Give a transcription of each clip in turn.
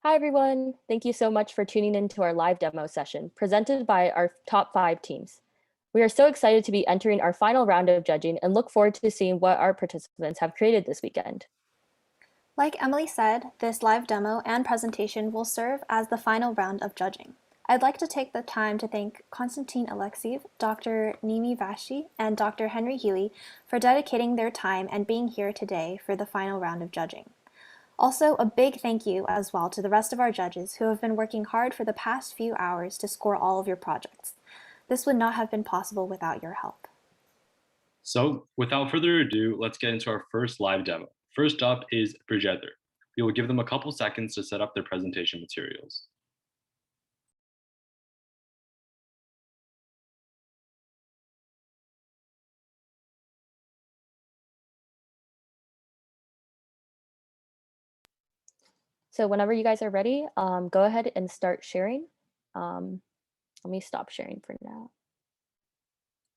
Hi, everyone. Thank you so much for tuning into our live demo session presented by our top 5 teams. We are so excited to be entering our final round of judging and look forward to seeing what our participants have created this weekend. Like Emily said, this live demo and presentation will serve as the final round of judging. I'd like to take the time to thank Konstantin Alexiev, Dr. Nimi Vashi, and Dr. Henry Healy for dedicating their time and being here today for the final round of judging. Also, a big thank you as well to the rest of our judges who have been working hard for the past few hours to score all of your projects. This would not have been possible without your help. So without further ado, let's get into our first live demo. First up is Brigether. We will give them a couple seconds to set up their presentation materials. So whenever you guys are ready, go ahead and start sharing. Let me stop sharing for now.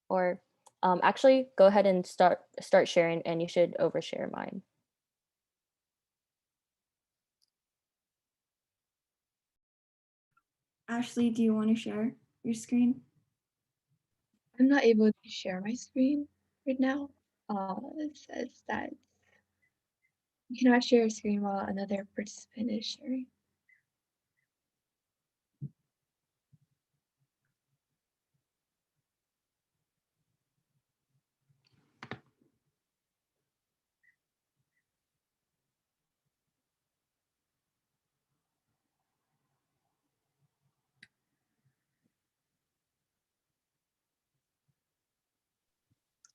Or actually, go ahead and start sharing, and you should overshare mine. Ashley, do you want to share your screen? I'm not able to share my screen right now. It says that you cannot share a screen while another participant is sharing.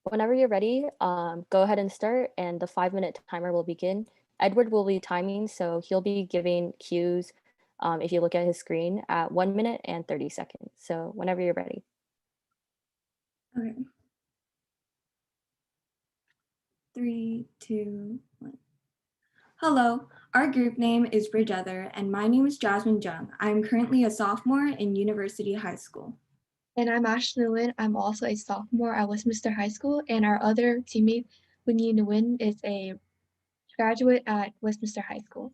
Whenever you're ready, go ahead and start, and the 5-minute timer will begin. Edward will be timing, so he'll be giving cues if you look at his screen at 1 minute and 30 seconds. So whenever you're ready. Okay. 3, 2, 1. Hello, our group name is Bridgether, and my name is Jasmine Jung. I am currently a sophomore in University High School. And I'm Ashley Nguyen. I'm also a sophomore at Westminster High School, and our other teammate, Winnie Nguyen, is a graduate at Westminster High School.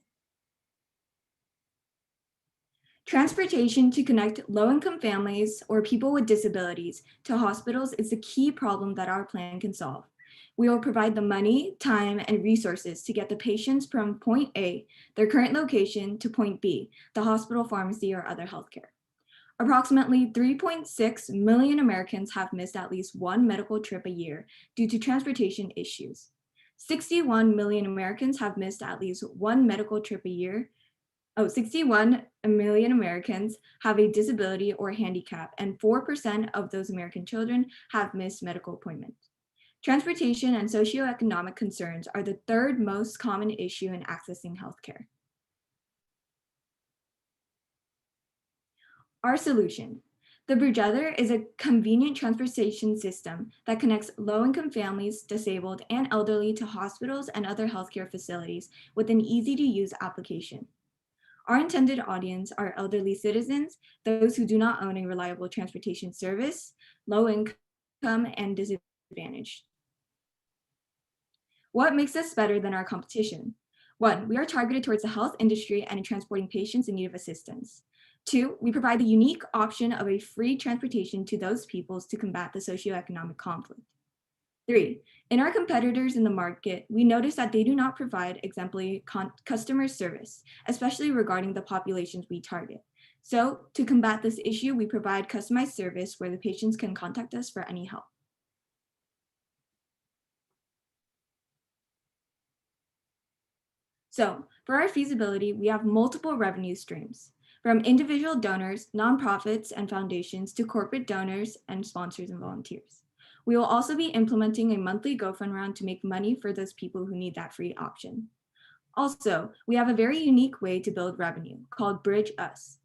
Transportation to connect low-income families or people with disabilities to hospitals is the key problem that our plan can solve. We will provide the money, time, and resources to get the patients from point A, their current location, to point B, the hospital, pharmacy, or other healthcare. Approximately 3.6 million Americans have missed at least one medical trip a year due to transportation issues. 61 million Americans have missed at least one medical trip a year. 61 million Americans have a disability or handicap, and 4% of those American children have missed medical appointments. Transportation and socioeconomic concerns are the third most common issue in accessing healthcare. Our solution. The Bridgether is a convenient transportation system that connects low-income families, disabled, and elderly to hospitals and other healthcare facilities with an easy-to-use application. Our intended audience are elderly citizens, those who do not own a reliable transportation service, low income, and disadvantaged. What makes us better than our competition? 1, we are targeted towards the health industry and in transporting patients in need of assistance. 2, we provide the unique option of a free transportation to those peoples to combat the socioeconomic conflict. 3, in our competitors in the market, we notice that they do not provide exemplary customer service, especially regarding the populations we target. So to combat this issue, we provide customized service where the patients can contact us for any help. So for our feasibility, we have multiple revenue streams, from individual donors, nonprofits, and foundations to corporate donors and sponsors and volunteers. We will also be implementing a monthly GoFund round to make money for those people who need that free option. Also, we have a very unique way to build revenue called Bridge Us.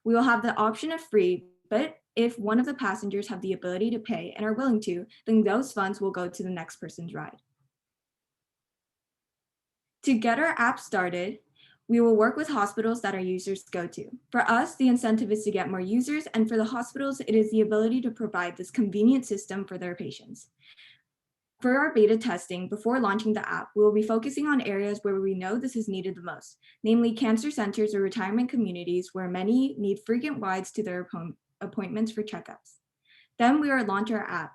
We will have the option of free, but if one of the passengers have the ability to pay and are willing to, then those funds will go to the next person's ride. To get our app started, we will work with hospitals that our users go to. For us, the incentive is to get more users, and for the hospitals, it is the ability to provide this convenient system for their patients. For our beta testing, before launching the app, we will be focusing on areas where we know this is needed the most, namely cancer centers or retirement communities where many need frequent rides to their appointments for checkups. Then we will launch our app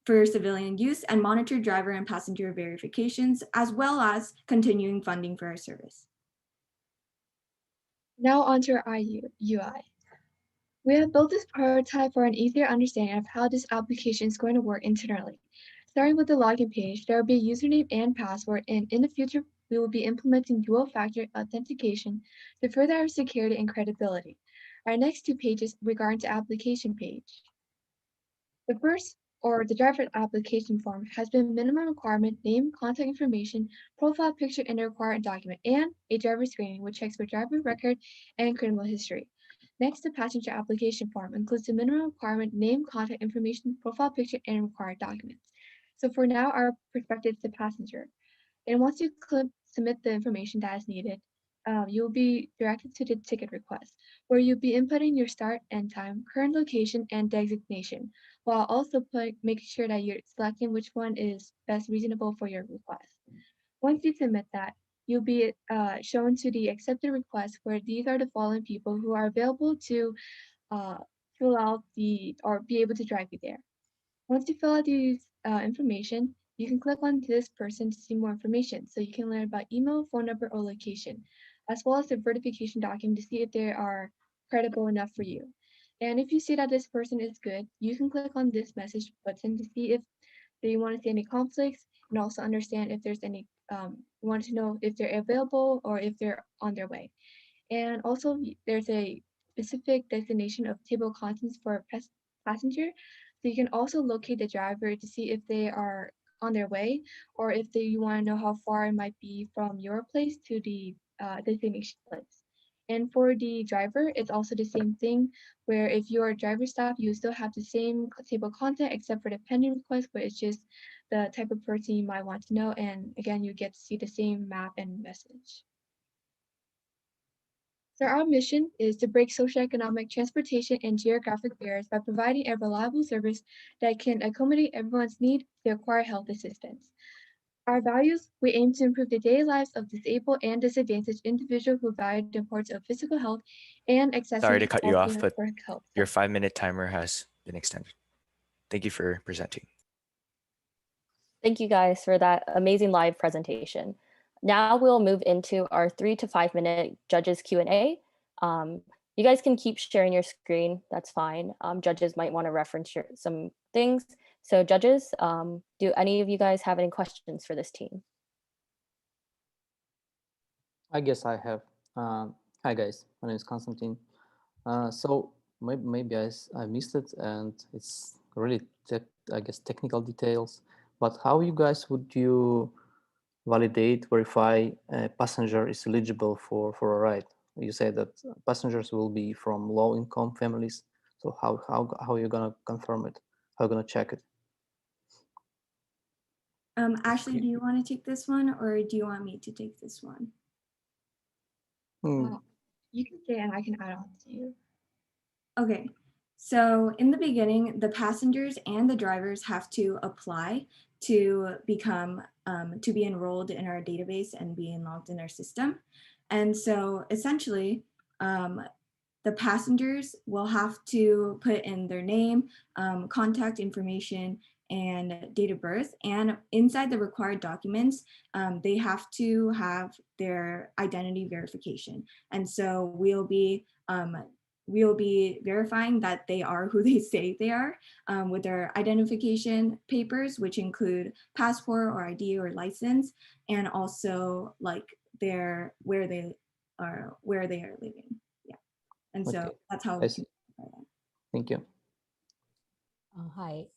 for civilian use and monitor driver and passenger verifications, as well as continuing funding for our service. Now onto our UI. We have built this prototype for an easier understanding of how this application is going to work internally. Starting with the login page, there will be a username and password, and in the future, we will be implementing dual-factor authentication to further our security and credibility. Our next two pages regarding the application page. The first, or the driver application form, has been minimum requirement, name, contact information, profile picture, and a required document, and a driver screening, which checks for driver record and criminal history. Next, the passenger application form includes the minimum requirement, name, contact information, profile picture, and required documents. So for now, our perspective is the passenger. And once you submit the information that is needed, you'll be directed to the ticket request, where you'll be inputting your start and time, current location, and designation, while also making sure that you're selecting which one is best reasonable for your request. Once you submit that, you'll be shown to the accepted request, where these are the following people who are available to fill out or be able to drive you there. Once you fill out these information, you can click on this person to see more information. So you can learn about email, phone number, or location, as well as the verification document to see if they are credible enough for you. And if you see that this person is good, you can click on this message button to see if they want to see any conflicts, and also understand if there's any, want to know if they're available or if they're on their way. And also there's a specific designation of table of contents for a passenger. So you can also locate the driver to see if they are on their way, or if you want to know how far it might be from your place to the destination place. And for the driver, it's also the same thing, where if you're a driver staff, you still have the same table of content except for the pending request, where it's just the type of person you might want to know. And again, you get to see the same map and message. So our mission is to break socioeconomic, transportation, and geographic barriers by providing a reliable service that can accommodate everyone's need to acquire health assistance. Our values, we aim to improve the daily lives of disabled and disadvantaged individuals who value the importance of physical health and Sorry to accessible cut you off, but for health. your 5-minute timer has been extended. Thank you for presenting. Thank you guys for that amazing live presentation. Now we'll move into our 3 to 5 minute judges Q&A. You guys can keep sharing your screen, that's fine. Judges might want to reference some things. So judges, do any of you guys have any questions for this team? I guess I have. Hi guys, my name is Konstantin. So maybe I missed it, and it's really I guess technical details. But how you guys would you validate, verify a passenger is eligible for a ride? You say that passengers will be from low-income families. So how are you gonna confirm it? How are you gonna check it? Ashley, do you want to take this one, or do you want me to take this one? You can say, and I can add on to you. Okay, so in the beginning, the passengers and the drivers have to apply to become, to be enrolled in our database and be logged in our system. And so essentially, the passengers will have to put in their name, contact information, and date of birth. And inside the required documents, they have to have their identity verification. And so we'll be verifying that they are who they say they are, with their identification papers, which include passport or ID or license, and also like where they are living. Yeah, and so that's how. Thank you. Hi.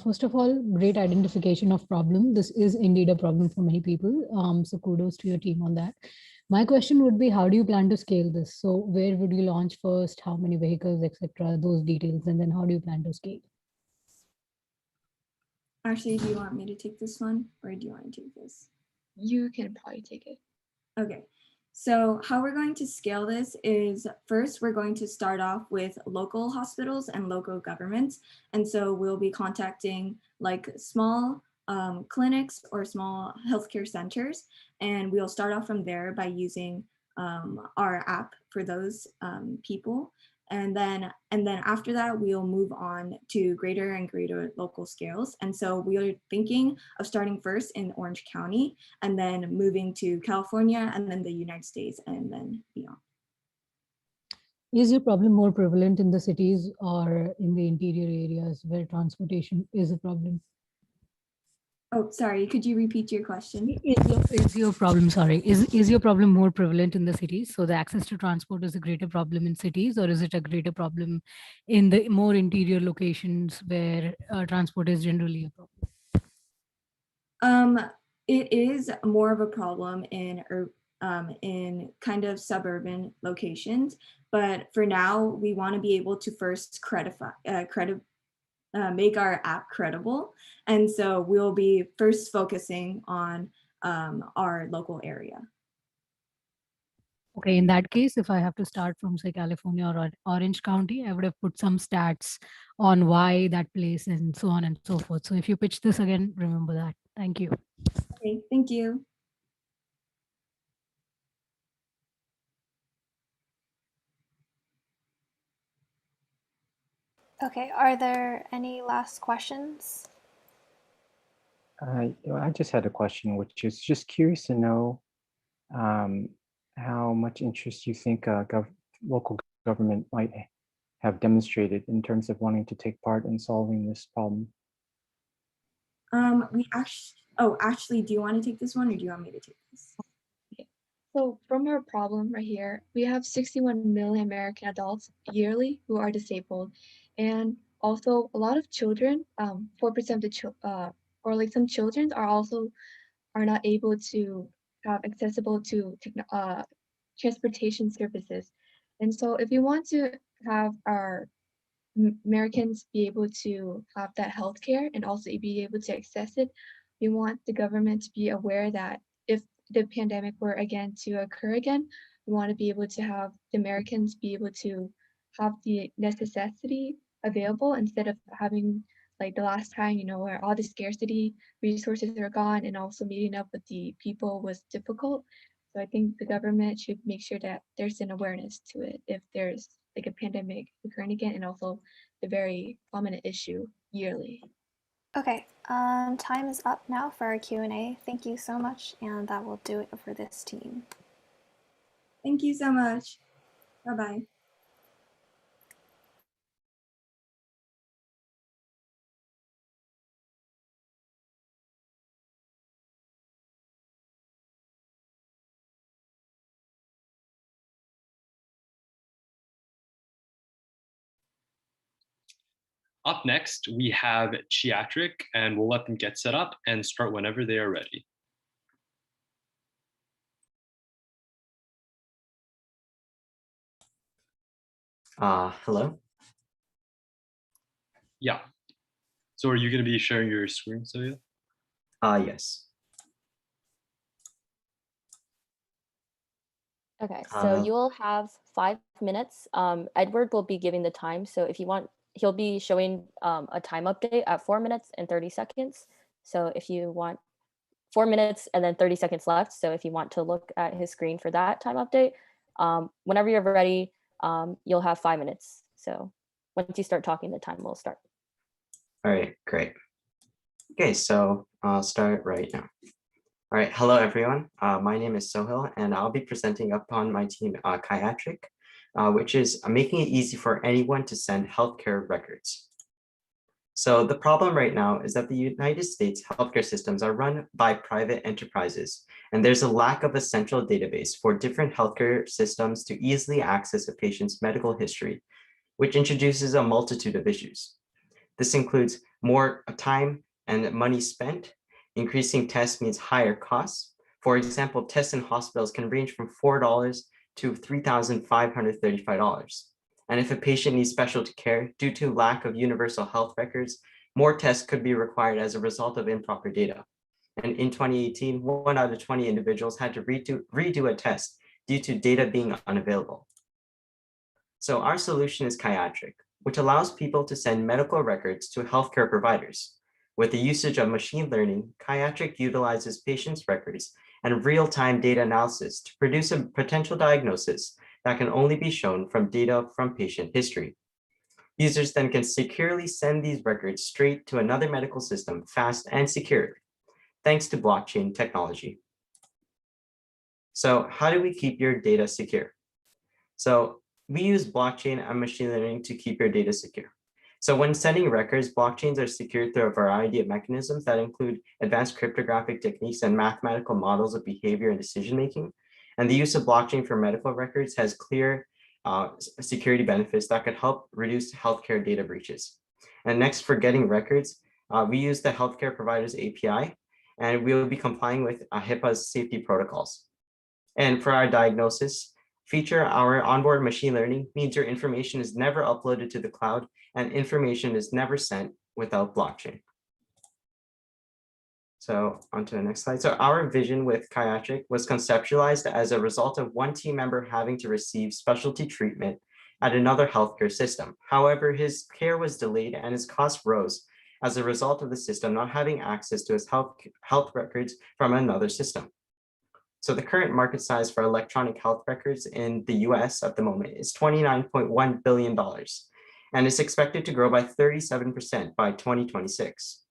First of all, great identification of problem. This is indeed a problem for many people. So kudos to your team on that. My question would be, how do you plan to scale this? So where would you launch first? How many vehicles, etc. Those details, and then how do you plan to scale? Ashley, do you want me to take this one, or do you want to take this? You can probably take it. Okay. So how we're going to scale this is first, we're going to start off with local hospitals and local governments. And so we'll be contacting like small clinics or small healthcare centers. And we'll start off from there by using our app for those people. And then after that, we'll move on to greater and greater local scales. And so we are thinking of starting first in Orange County and then moving to California and then the United States and then beyond. Is your problem more prevalent in the cities or in the interior areas where transportation is a problem? Oh, sorry, could you repeat your question? Is your problem, sorry, is your problem more prevalent in the cities? So the access to transport is a greater problem in cities, or is it a greater problem in the more interior locations where transport is generally a problem? It is more of a problem in kind of suburban locations, but for now, we want to be able to first make our app credible. And so we'll be first focusing on our local area. Okay, in that case, if I have to start from say California or Orange County, I would have put some stats on why that place and so on and so forth. So if you pitch this again, remember that. Thank you. Okay, thank you. Okay, are there any last questions? I just had a question, which is just curious to know how much interest you think local government might have demonstrated in terms of wanting to take part in solving this problem. Actually, do you want to take this one or do you want me to take this? So from our problem right here, we have 61 million American adults yearly who are disabled, and also a lot of children, 4% of the or like some children are not able to have accessible to transportation services. And so if you want to have our Americans be able to have that healthcare and also be able to access it, we want the government to be aware that if the pandemic were again to occur again, we want to be able to have the Americans be able to have the necessity available instead of having like the last time, where all the scarcity resources are gone and also meeting up with the people was difficult. So I think the government should make sure that there's an awareness to it if there's like a pandemic occurring again, and also the very prominent issue yearly. Okay, time is up now for our Q&A. Thank you so much, and that will do it for this team. Thank you so much. Bye-bye. Up next, we have Chiatric, and we'll let them get set up and start whenever they are ready. Hello? Yeah. So are you going to be sharing your screen, Sophia? Yes. Okay, so you'll have 5 minutes. Edward will be giving the time. So if you want, he'll be showing a time update at 4 minutes and 30 seconds. So if you want 4 minutes and then 30 seconds left. So if you want to look at his screen for that time update, whenever you're ready, you'll have 5 minutes. So once you start talking, the time will start. All right, great. Okay, so I'll start right now. All right, hello everyone. My name is Sohil, and I'll be presenting upon my team, Chiatric, which is making it easy for anyone to send healthcare records. So the problem right now is that the United States healthcare systems are run by private enterprises, and there's a lack of a central database for different healthcare systems to easily access a patient's medical history, which introduces a multitude of issues. This includes more time and money spent. Increasing tests means higher costs. For example, tests in hospitals can range from $4 to $3,535. And if a patient needs specialty care due to lack of universal health records, more tests could be required as a result of improper data. And in 2018, 1 out of 20 individuals had to redo a test due to data being unavailable. So our solution is Chiatric, which allows people to send medical records to healthcare providers. With the usage of machine learning, Chiatric utilizes patients' records and real-time data analysis to produce a potential diagnosis that can only be shown from data from patient history. Users then can securely send these records straight to another medical system fast and secure, thanks to blockchain technology. So how do we keep your data secure? So we use blockchain and machine learning to keep your data secure. So when sending records, blockchains are secured through a variety of mechanisms that include advanced cryptographic techniques and mathematical models of behavior and decision-making. And the use of blockchain for medical records has clear security benefits that could help reduce healthcare data breaches. And next, for getting records, we use the healthcare provider's API, and we will be complying with HIPAA's safety protocols. And for our diagnosis feature, our onboard machine learning means your information is never uploaded to the cloud and information is never sent without blockchain. So on to the next slide. So our vision with Chiatric was conceptualized as a result of one team member having to receive specialty treatment at another healthcare system. However, his care was delayed and his costs rose as a result of the system not having access to his health records from another system. So the current market size for electronic health records in the US at the moment is $29.1 billion, and is expected to grow by 37% by 2026.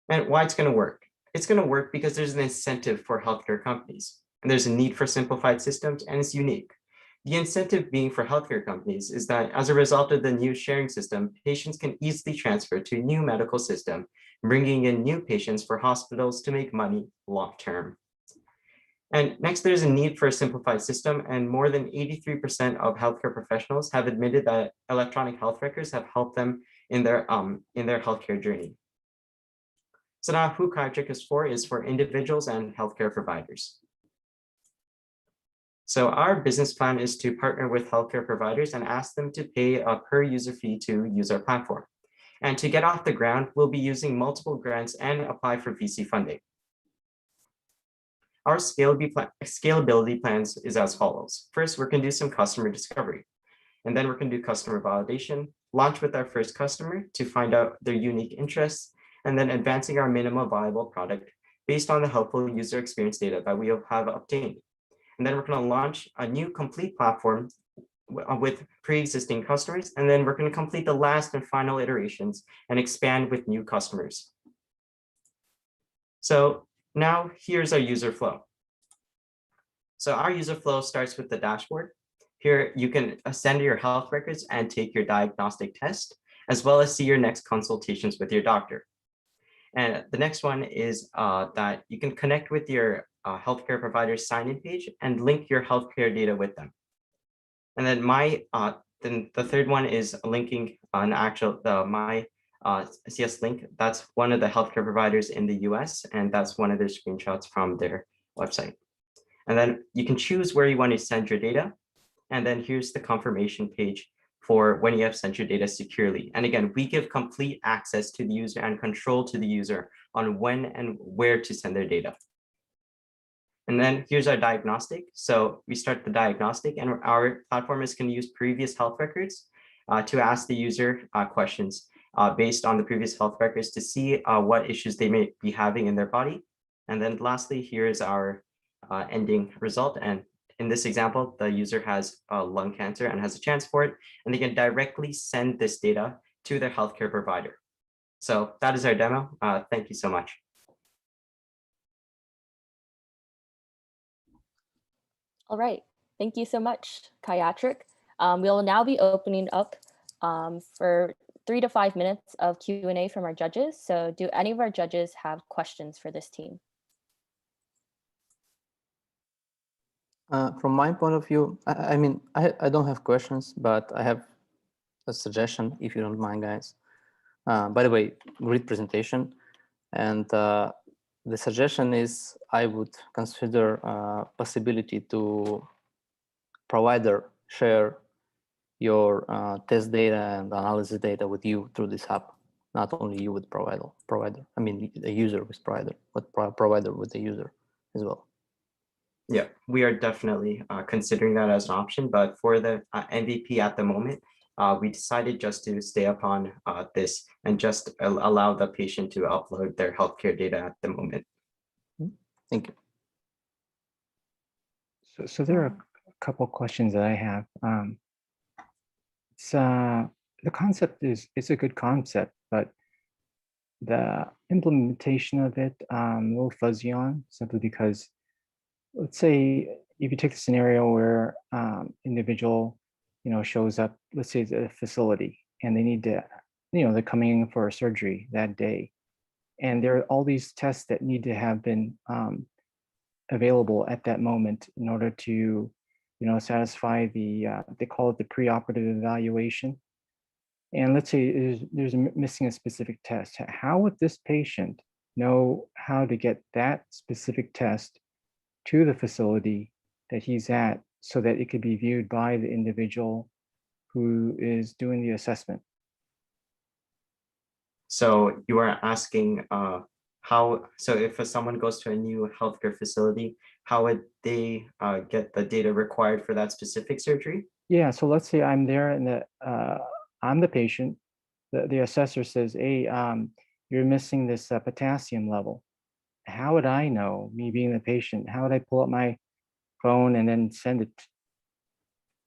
And why it's going to work? It's going to work because there's an incentive for healthcare companies, and there's a need for simplified systems, and it's unique. The incentive being for healthcare companies is that as a result of the new sharing system, patients can easily transfer to a new medical system, bringing in new patients for hospitals to make money long-term. And next, there's a need for a simplified system, and more than 83% of healthcare professionals have admitted that electronic health records have helped them in their healthcare journey. So now who Chiatric is for individuals and healthcare providers. So our business plan is to partner with healthcare providers and ask them to pay a per user fee to use our platform. And to get off the ground, we'll be using multiple grants and apply for VC funding. Our scalability plans is as follows. First, we're going to do some customer discovery, and then we're going to do customer validation, launch with our first customer to find out their unique interests, and then advancing our minimum viable product based on the helpful user experience data that we have obtained. And then we're going to launch a new complete platform with pre-existing customers, and then we're going to complete the last and final iterations and expand with new customers. So now here's our user flow. So our user flow starts with the dashboard. Here you can send your health records and take your diagnostic test, as well as see your next consultations with your doctor. And the next one is that you can connect with your healthcare provider's sign-in page and link your healthcare data with them. And then then the third one is linking an actual my CS Link. That's one of the healthcare providers in the US, and that's one of their screenshots from their website. And then you can choose where you want to send your data. And then here's the confirmation page for when you have sent your data securely. And again, we give complete access to the user and control to the user on when and where to send their data. And then here's our diagnostic. So we start the diagnostic, and our platform is going to use previous health records to ask the user questions based on the previous health records to see what issues they may be having in their body. And then lastly, here is our ending result. And in this example, the user has lung cancer and has a chance for it, and they can directly send this data to their healthcare provider. So that is our demo. Thank you so much. All right, thank you so much, Chiatric. We will now be opening up for 3 to 5 minutes of Q&A from our judges. So do any of our judges have questions for this team? From my point of view, I mean, I don't have questions, but I have a suggestion, if you don't mind, guys. By the way, great presentation. And the suggestion is I would consider possibility to provider share your test data and analysis data with you through this hub. Not only you with provider. I mean, the user with provider, but provider with the user as well. Yeah, we are definitely considering that as an option, but for the MVP at the moment, we decided just to stay upon this and just allow the patient to upload their healthcare data at the moment. Thank you. So there are a couple questions that I have. The concept is a good concept, but the implementation of it, I'm a little fuzzy on, simply because, let's say if you take the scenario where individual, shows up, let's say at a facility, and they need to, they're coming in for a surgery that day, and there are all these tests that need to have been available at that moment in order to, satisfy the, they call it the preoperative evaluation. And let's say there's missing a specific test. How would this patient know how to get that specific test to the facility that he's at so that it could be viewed by the individual who is doing the assessment? So you are asking how, so if someone goes to a new healthcare facility, how would they get the data required for that specific surgery? Yeah, so let's say I'm there and I'm the patient. The assessor says, hey, you're missing this potassium level. How would I know, me being the patient? How would I pull up my phone and then send it?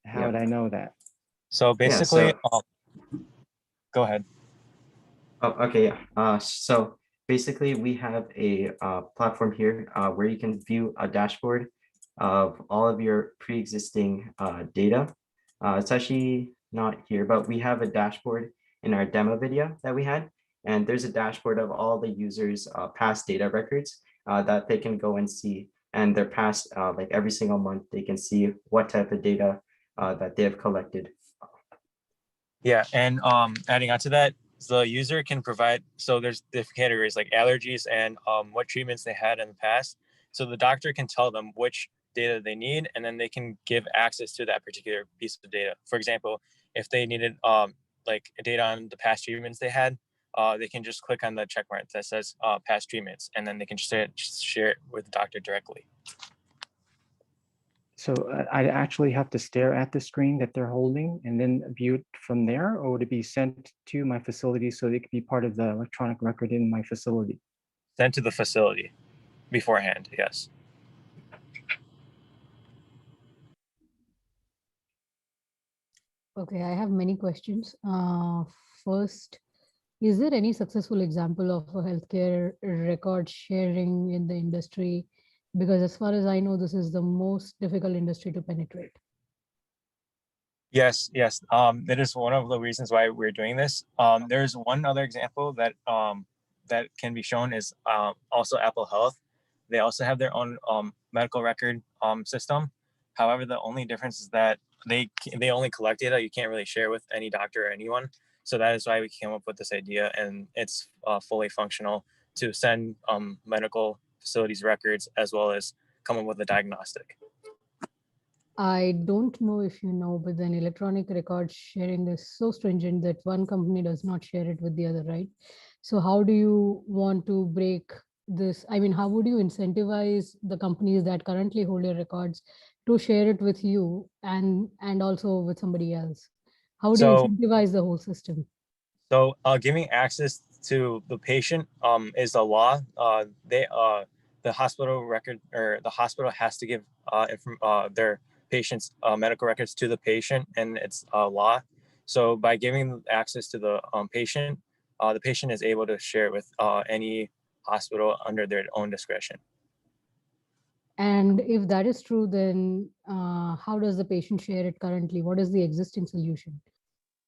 How would I know that? So basically, go ahead. Oh, okay, yeah. So basically, we have a platform here where you can view a dashboard of all of your pre-existing data. It's actually not here, but we have a dashboard in our demo video that we had. And there's a dashboard of all the users' past data records that they can go and see. And their past, like every single month, they can see what type of data that they have collected. Yeah, and adding on to that, the user can provide, so there's different categories like allergies and what treatments they had in the past. So the doctor can tell them which data they need, and then they can give access to that particular piece of data. For example, if they needed like data on the past treatments they had, they can just click on the check mark that says past treatments, and then they can share it with the doctor directly. So I actually have to stare at the screen that they're holding and then view it from there, or would it be sent to my facility so it could be part of the electronic record in my facility? Sent to the facility beforehand, yes. Okay, I have many questions. First, is there any successful example of a healthcare record sharing in the industry? Because as far as I know, this is the most difficult industry to penetrate. Yes. That is one of the reasons why we're doing this. There's one other example that that can be shown is also Apple Health. They also have their own medical record system. However, the only difference is that they only collect data. You can't really share with any doctor or anyone. So that is why we came up with this idea, and it's fully functional to send medical facilities records as well as come up with a diagnostic. I don't know if you know, but then electronic record sharing is so stringent that one company does not share it with the other, right? So how do you want to break this? I mean, how would you incentivize the companies that currently hold your records to share it with you and also with somebody else? How do you incentivize the whole system? So giving access to the patient is a law. The hospital record or the hospital has to give their patient's medical records to the patient, and it's a law. So by giving access to the patient is able to share it with any hospital under their own discretion. And if that is true, then how does the patient share it currently? What is the existing solution?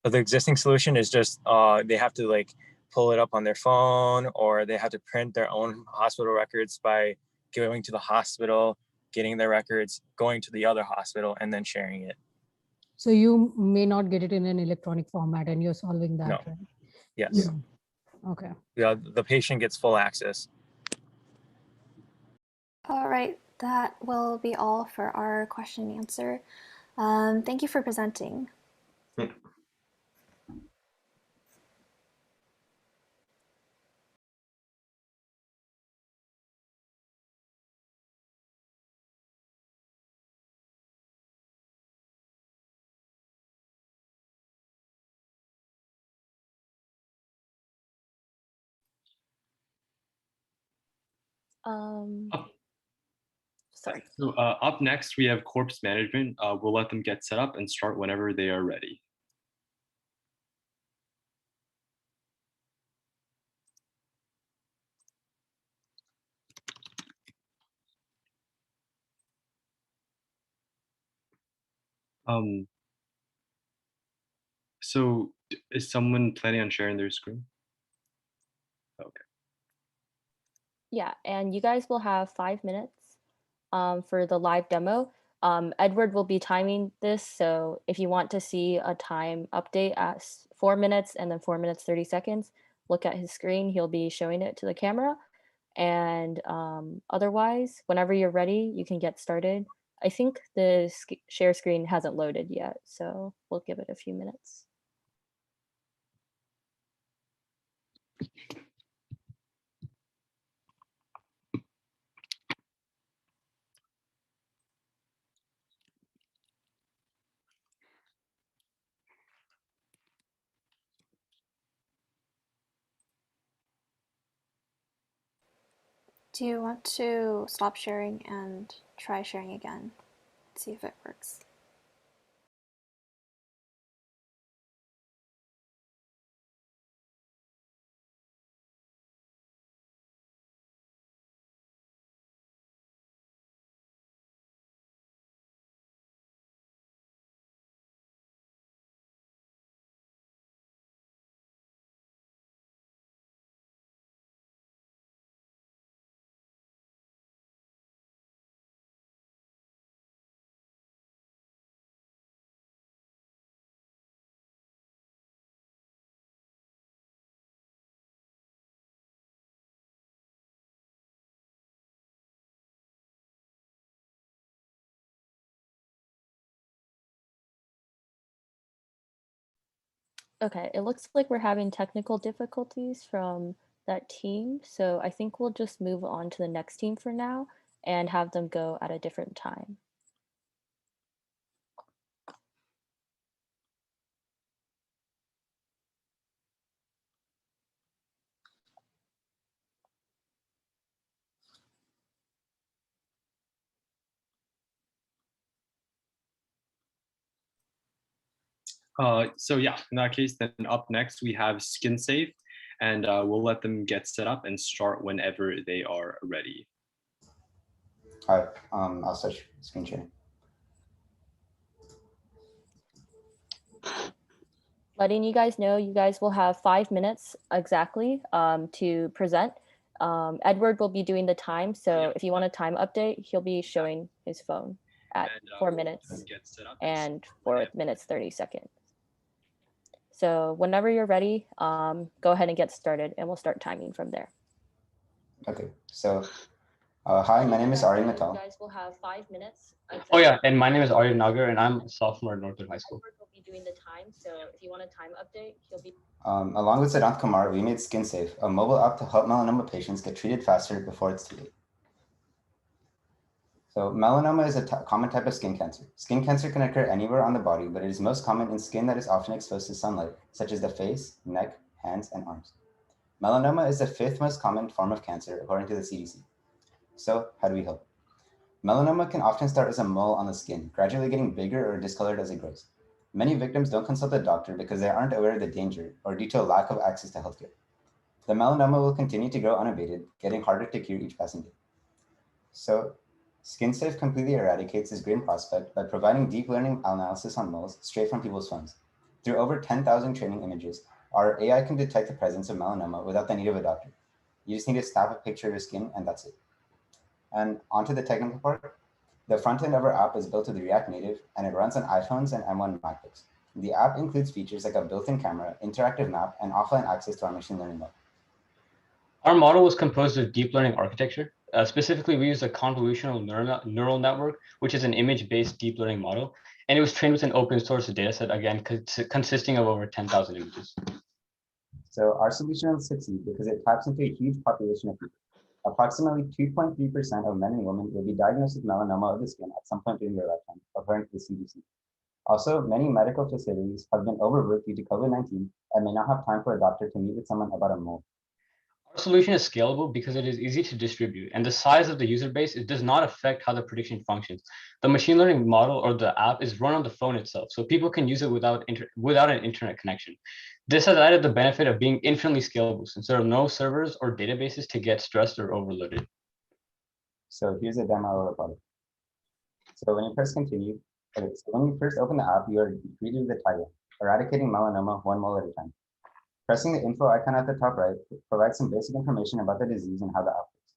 So the existing solution is just they have to like pull it up on their phone, or they have to print their own hospital records by going to the hospital, getting their records, going to the other hospital, and then sharing it. So you may not get it in an electronic format, and you're solving that, No. right? Yes. Okay. Yeah, the patient gets full access. All right, that will be all for our question and answer. Thank you for presenting. Yeah. Um, Up, sorry. so, up next, we have corpse management. We'll let them get set up and start whenever they are ready. Um, so is someone planning on sharing their screen? Okay. Yeah, and you guys will have 5 minutes for the live demo. Edward will be timing this, so if you want to see a time update at 4 minutes and then 4 minutes 30 seconds, look at his screen. He'll be showing it to the camera. And otherwise, whenever you're ready, you can get started. I think the share screen hasn't loaded yet, so we'll give it a few minutes. Do you want to stop sharing and try sharing again? See if it works. Okay, it looks like we're having technical difficulties from that team, so I think we'll just move on to the next team for now and have them go at a different time. So yeah, in that case, then up next we have Skin Safe, and we'll let them get set up and start whenever they are ready. All right, I'll start screen sharing. Letting you guys know, you guys will have 5 minutes exactly to present. Edward will be doing the time, so if you want a time update, he'll be showing his phone at 4 minutes and 4 minutes 30 seconds. So whenever you're ready, go ahead and get started, and we'll start timing from there. Okay, so hi, my name is Ari Natal. You guys will have 5 minutes. Oh yeah, and my name is Arya Nagar, and I'm a sophomore at Northwood High School. Edward will be doing the time, so if you want a time update, he'll be. Along with Siddhant Kumar, we made Skin Safe, a mobile app to help melanoma patients get treated faster before it's too late. So melanoma is a common type of skin cancer. Skin cancer can occur anywhere on the body, but it is most common in skin that is often exposed to sunlight, such as the face, neck, hands, and arms. Melanoma is the 5th most common form of cancer, according to the CDC. So how do we help? Melanoma can often start as a mole on the skin, gradually getting bigger or discolored as it grows. Many victims don't consult a doctor because they aren't aware of the danger or due to a lack of access to healthcare. The melanoma will continue to grow unabated, getting harder to cure each passing day. So, SkinSafe completely eradicates this grim prospect by providing deep learning analysis on moles straight from people's phones. Through over 10,000 training images, our AI can detect the presence of melanoma without the need of a doctor. You just need to snap a picture of your skin and that's it. And onto the technical part. The front end of our app is built with React Native and it runs on iPhones and M1 MacBooks. The app includes features like a built-in camera, interactive map, and offline access to our machine learning model. Our model was composed of deep learning architecture. Specifically, we used a convolutional neural network, which is an image-based deep learning model, and it was trained with an open source dataset, again, consisting of over 10,000 images. So our solution will succeed because it taps into a huge population of people. Approximately 2.3% of men and women will be diagnosed with melanoma of the skin at some point during their lifetime, according to the CDC. Also, many medical facilities have been overworked due to COVID-19 and may not have time for a doctor to meet with someone about a mole. Our solution is scalable because it is easy to distribute, and the size of the user base, it does not affect how the prediction functions. The machine learning model or the app is run on the phone itself, so people can use it without an internet connection. This has added the benefit of being infinitely scalable since there are no servers or databases to get stressed or overloaded. So here's a demo of the product. So when you press continue, okay, so when you first open the app, you are greeted with the title, Eradicating Melanoma 1 Mole at a Time. Pressing the info icon at the top right provides some basic information about the disease and how the app works.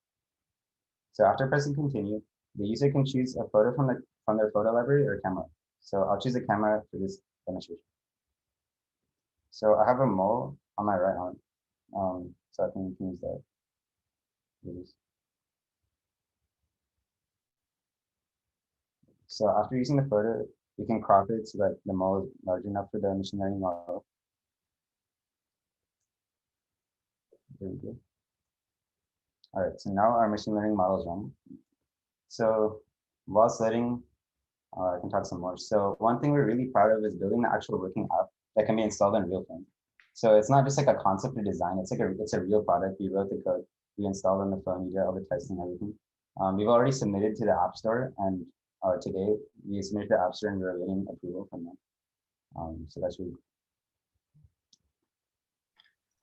So after pressing continue, the user can choose a photo from their photo library or camera. So I'll choose a camera for this demonstration. So I have a mole on my right arm, so I can use that. So after using the photo, we can crop it so that the mole is large enough for the machine learning model. There we go. All right, so now our machine learning model is running. So while it's loading, I can talk some more. So one thing we're really proud of is building the actual working app that can be installed on real phone. So it's not just like a concept or design, it's a real product. We wrote the code, we installed on the phone, we did all the testing and everything. We've already submitted to the App Store, and today we submitted to the App Store and we're getting approval from them. So that's really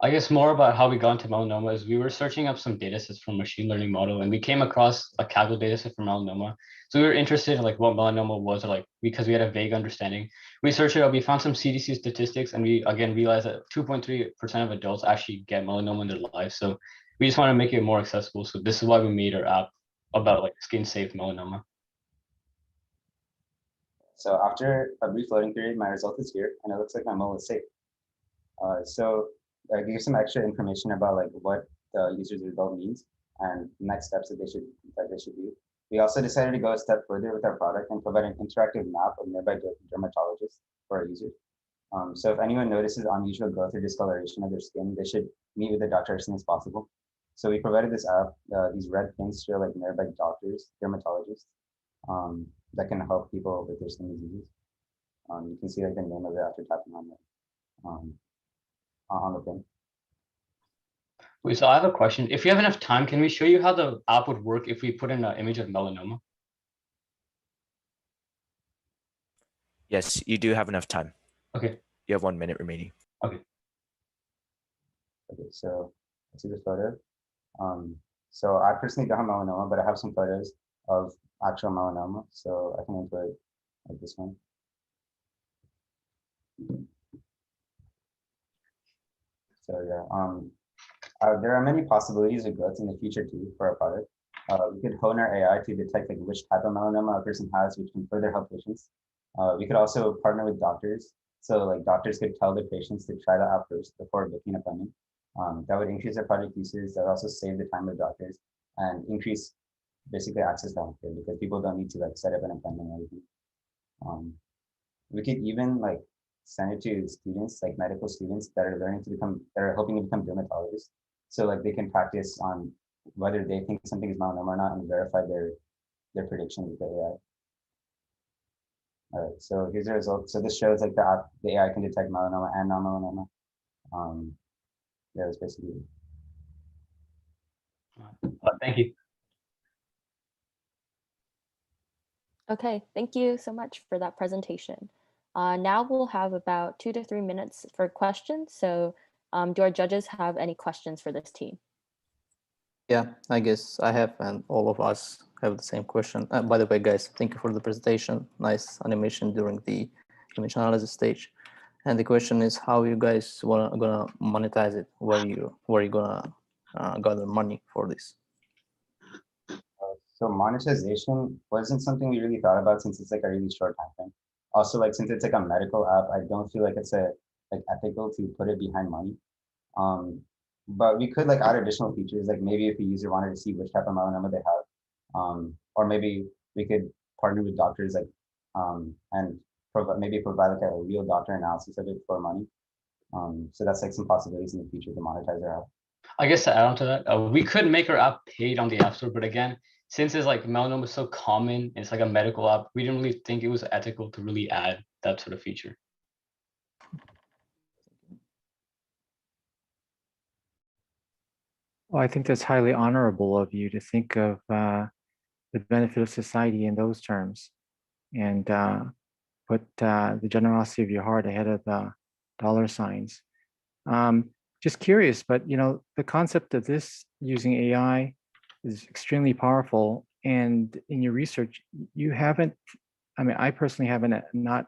I guess more about how we got into melanoma is we were searching up some data sets from machine learning model, and we came across a Kaggle data set for melanoma. So we were interested in like what melanoma was, or like because we had a vague understanding. We searched it up, we found some CDC statistics, and we again realized that 2.3% of adults actually get melanoma in their lives. So we just want to make it more accessible. So this is why we made our app about like skin safe melanoma. So after a brief loading period, my result is here, and it looks like my mole is safe. So I give some extra information about like what the user's result means and next steps that they should do. We also decided to go a step further with our product and provide an interactive map of nearby dermatologists for our users. So if anyone notices unusual growth or discoloration of their skin, they should meet with the doctor as soon as possible. So we provided this app, these red pins show like nearby doctors, dermatologists, that can help people with their skin diseases. You can see like the name of it after tapping on the pin. Wait, so I have a question. If you have enough time, can we show you how the app would work if we put in an image of melanoma? Yes, you do have enough time. Okay. You have 1 minute remaining. Okay. Okay, so let's see the photo. So I personally don't have melanoma, but I have some photos of actual melanoma, so I can include like this one. So yeah, there are many possibilities of growth in the future too for our product. We could hone our AI to detect like which type of melanoma a person has, which can further help patients. We could also partner with doctors. So like doctors could tell their patients to try the app first before booking an appointment. That would increase their product usage. That would also save the time of doctors and increase basically access to healthcare because people don't need to like set up an appointment or anything. We could even like send it to students, like medical students that are hoping to become dermatologists. So like they can practice on whether they think something is melanoma or not and verify their prediction with the AI. All right, so here's the result. So this shows like the AI can detect melanoma and non-melanoma. Yeah, that's basically it. Thank you. Okay, thank you so much for that presentation. Now we'll have about 2 to 3 minutes for questions. So do our judges have any questions for this team? Yeah, I guess I have, and all of us have the same question. By the way, guys, thank you for the presentation. Nice animation during the image analysis stage. And the question is, how you guys gonna monetize it? Where you gonna gather money for this? So monetization wasn't something we really thought about since it's like a really short time frame. Also, like since it's like a medical app, I don't feel like it's like ethical to put it behind money. But we could like add additional features, like maybe if a user wanted to see which type of melanoma they have, or maybe we could partner with doctors like and provide like a real doctor analysis of it for money. So that's like some possibilities in the future to monetize our app. I guess to add on to that, we could make our app paid on the App Store, but again, since it's like melanoma is so common, it's like a medical app, we didn't really think it was ethical to really add that sort of feature. Well, I think that's highly honorable of you to think of the benefit of society in those terms, and put the generosity of your heart ahead of dollar signs. Just curious, but the concept of this using AI is extremely powerful. And in your research, you haven't, I mean, I personally haven't not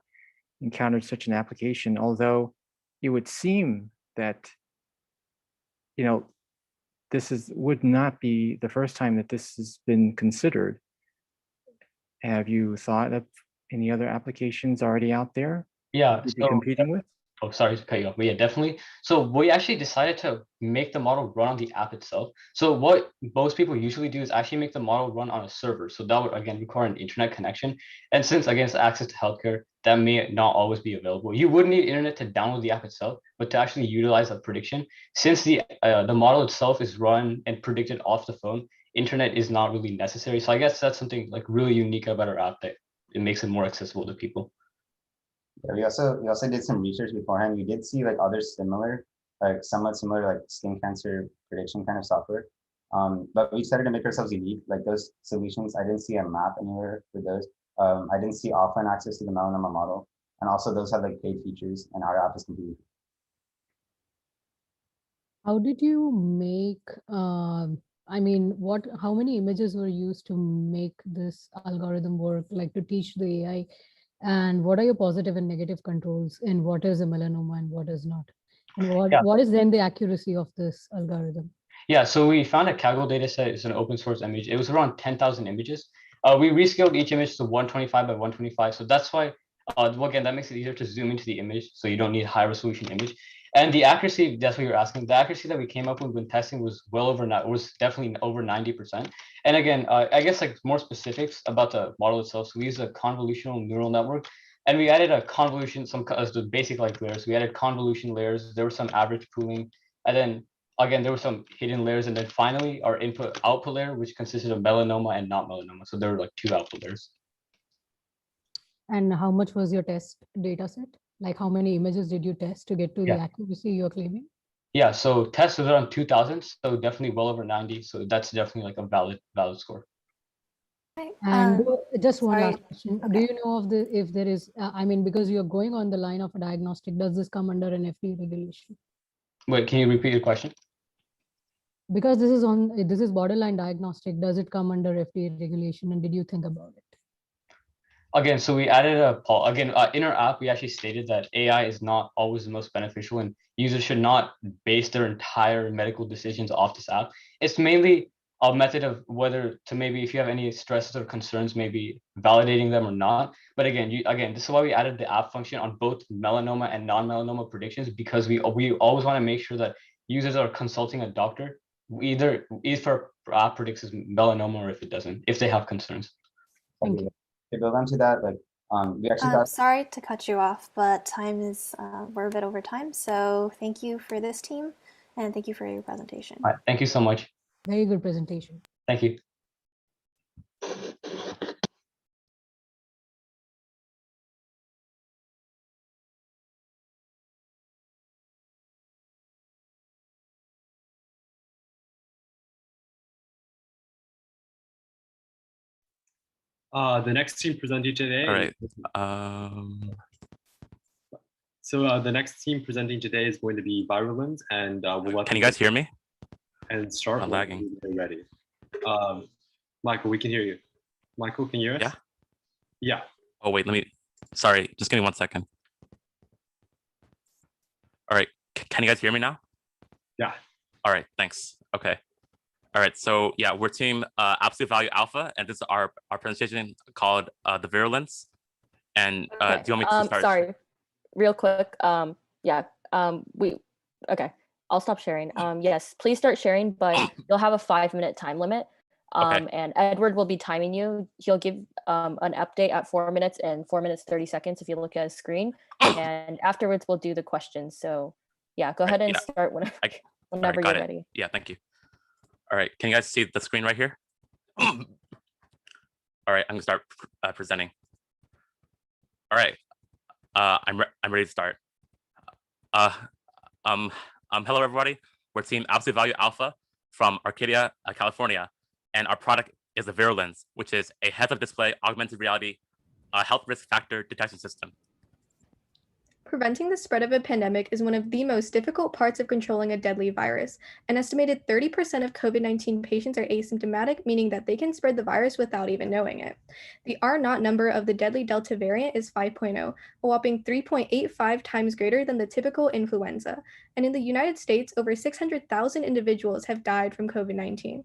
encountered such an application, although it would seem that, this would not be the first time that this has been considered. Have you thought of any other applications already out there Yeah. you'd be So competing with? oh, sorry to cut you off, but yeah, definitely. So we actually decided to make the model run on the app itself. So what most people usually do is actually make the model run on a server. So that would again require an internet connection. And since again it's access to healthcare, that may not always be available. You would need internet to download the app itself, but to actually utilize a prediction, since the model itself is run and predicted off the phone, internet is not really necessary. So I guess that's something like really unique about our app that it makes it more accessible to people. Yeah, we also did some research beforehand. We did see like other similar, like somewhat similar, like skin cancer prediction kind of software. But we decided to make ourselves unique. Like those solutions, I didn't see a map anywhere for those. I didn't see offline access to the melanoma model, and also those have like paid features, and our app is completely. How did you make, I mean, how many images were used to make this algorithm work, like to teach the AI? And what are your positive and negative controls? And what is a melanoma and what is not? And Yeah. what is then the accuracy of this algorithm? Yeah, so we found a Kaggle dataset. It's an open source image. It was around 10,000 images. We rescaled each image to 125 by 125. So that's why, well, again, that makes it easier to zoom into the image. So you don't need high resolution image. And the accuracy, that's what you're asking. The accuracy that we came up with when testing was was definitely over 90%. And again, I guess like more specifics about the model itself. So we use a convolutional neural network. And we added a convolution, the basic like layers. We added convolution layers. There was some average pooling. And then again, there were some hidden layers, and then finally our input output layer, which consisted of melanoma and not melanoma. So there were like 2 output layers. And how much was your test data set? Like how many images did you test to get to the Yeah. accuracy you're claiming? Yeah, so test was around 2,000, so definitely well over 90. So that's definitely like a valid score. And just one sorry. last question. Okay. Do you know of if there is, I mean, because you're going on the line of a diagnostic, does this come under an FDA regulation? Wait, can you repeat your question? Because this is borderline diagnostic, does it come under FDA regulation, and did you think about it? Again, so we added in our app, we actually stated that AI is not always the most beneficial, and users should not base their entire medical decisions off this app. It's mainly a method of whether to maybe if you have any stresses or concerns, maybe validating them or not. But again, this is why we added the app function on both melanoma and non-melanoma predictions, because we always want to make sure that users are consulting a doctor, either if our app predicts as melanoma or if it doesn't, if they have concerns. Thank you. To build onto that, like we actually got. Sorry to cut you off, but time is we're a bit over time. So thank you for this team, and thank you for your presentation. All right, thank you so much. Very good presentation. Thank you. The next team presenting today. All right. So the next team presenting today is going to be Virulent, and we'll let. Can you guys hear me? And start I'm lagging. when you're ready. Michael, we can hear you. Michael, can you hear us? Yeah. Yeah. Oh wait, sorry, just give me 1 second. All right, can you guys hear me now? Yeah. All right, thanks. Okay. All right, so yeah, we're team Absolute Value Alpha, and this is our presentation called the Virulence. And Okay. do you want me to start? Sorry, real quick. Okay, I'll stop sharing. Yes, please start sharing, but you'll have a 5-minute time limit. And Edward will be timing you. He'll give an update at 4 minutes and 4 minutes 30 seconds if you look at his screen. And afterwards we'll do the questions. So yeah, go ahead and start whenever you're ready. Yeah, thank you. All right, can you guys see the screen right here? All right, I'm gonna start presenting. All right, I'm ready to start. Hello everybody. We're team Absolute Value Alpha, from Arcadia, California, and our product is the Virulence, which is a heads-up display augmented reality health risk factor detection system. Preventing the spread of a pandemic is one of the most difficult parts of controlling a deadly virus. An estimated 30% of COVID-19 patients are asymptomatic, meaning that they can spread the virus without even knowing it. The R0 number of the deadly Delta variant is 5.0, a whopping 3.85 times greater than the typical influenza. And in the United States, over 600,000 individuals have died from COVID-19.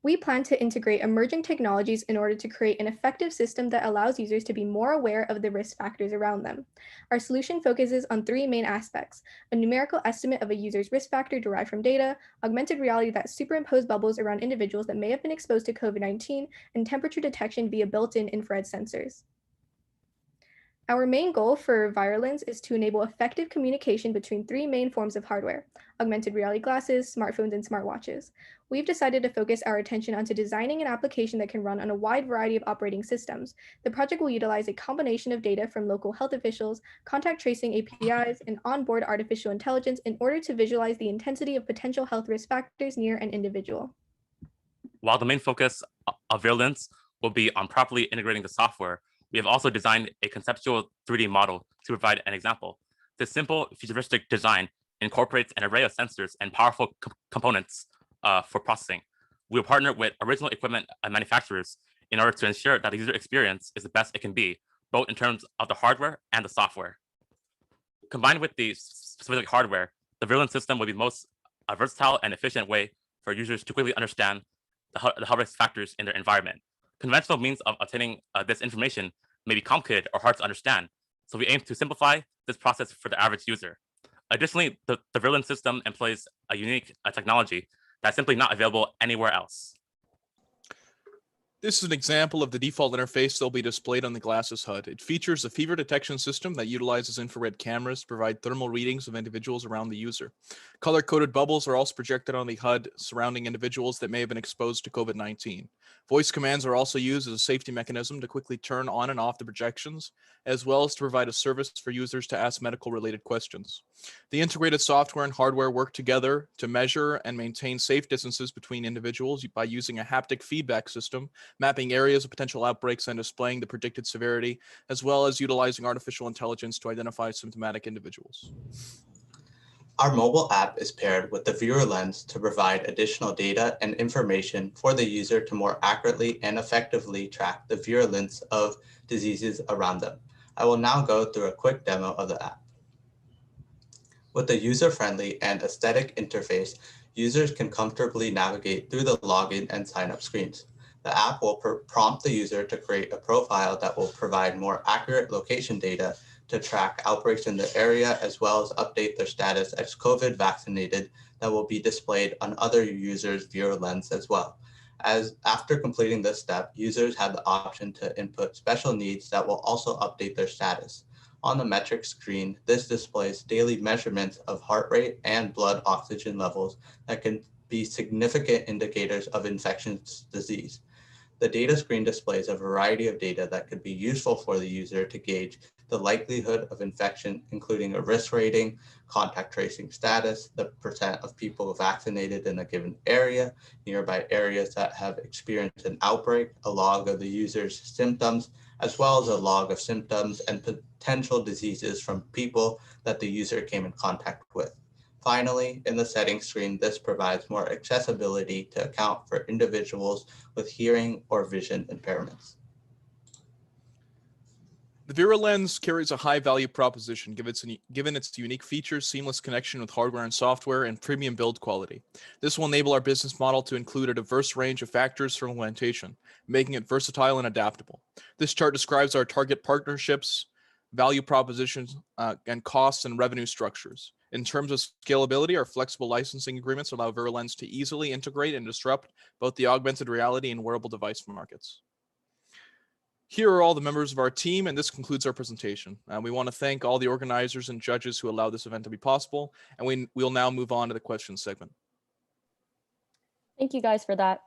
We plan to integrate emerging technologies in order to create an effective system that allows users to be more aware of the risk factors around them. Our solution focuses on three main aspects: a numerical estimate of a user's risk factor derived from data, augmented reality that superimpose bubbles around individuals that may have been exposed to COVID-19, and temperature detection via built-in infrared sensors. Our main goal for Virulence is to enable effective communication between three main forms of hardware: augmented reality glasses, smartphones, and smartwatches. We've decided to focus our attention onto designing an application that can run on a wide variety of operating systems. The project will utilize a combination of data from local health officials, contact tracing APIs, and onboard artificial intelligence in order to visualize the intensity of potential health risk factors near an individual. While the main focus of Virulence will be on properly integrating the software, we have also designed a conceptual 3D model to provide an example. This simple futuristic design incorporates an array of sensors and powerful components for processing. We will partner with original equipment manufacturers in order to ensure that the user experience is the best it can be, both in terms of the hardware and the software. Combined with the specific hardware, the Virulence system will be the most versatile and efficient way for users to quickly understand the health risk factors in their environment. Conventional means of obtaining this information may be complicated or hard to understand, so we aim to simplify this process for the average user. Additionally, the Virulence system employs a unique technology that's simply not available anywhere else. This is an example of the default interface that will be displayed on the glasses HUD. It features a fever detection system that utilizes infrared cameras to provide thermal readings of individuals around the user. Color-coded bubbles are also projected on the HUD surrounding individuals that may have been exposed to COVID-19. Voice commands are also used as a safety mechanism to quickly turn on and off the projections, as well as to provide a service for users to ask medical-related questions. The integrated software and hardware work together to measure and maintain safe distances between individuals by using a haptic feedback system, mapping areas of potential outbreaks and displaying the predicted severity, as well as utilizing artificial intelligence to identify symptomatic individuals. Our mobile app is paired with the Virulence to provide additional data and information for the user to more accurately and effectively track the virulence of diseases around them. I will now go through a quick demo of the app. With a user-friendly and aesthetic interface, users can comfortably navigate through the login and sign-up screens. The app will prompt the user to create a profile that will provide more accurate location data to track outbreaks in the area, as well as update their status as COVID vaccinated that will be displayed on other users' Virulence as well. As after completing this step, users have the option to input special needs that will also update their status. On the metrics screen, this displays daily measurements of heart rate and blood oxygen levels that can be significant indicators of infectious disease. The data screen displays a variety of data that could be useful for the user to gauge the likelihood of infection, including a risk rating, contact tracing status, the percent of people vaccinated in a given area, nearby areas that have experienced an outbreak, a log of the user's symptoms, as well as a log of symptoms and potential diseases from people that the user came in contact with. Finally, in the settings screen, this provides more accessibility to account for individuals with hearing or vision impairments. The Virulence carries a high value proposition given its unique features, seamless connection with hardware and software, and premium build quality. This will enable our business model to include a diverse range of factors for implementation, making it versatile and adaptable. This chart describes our target partnerships, value propositions, and costs and revenue structures. In terms of scalability, our flexible licensing agreements allow Virulence to easily integrate and disrupt both the augmented reality and wearable device markets. Here are all the members of our team, and this concludes our presentation. We want to thank all the organizers and judges who allowed this event to be possible, and we'll now move on to the questions segment. Thank you guys for that.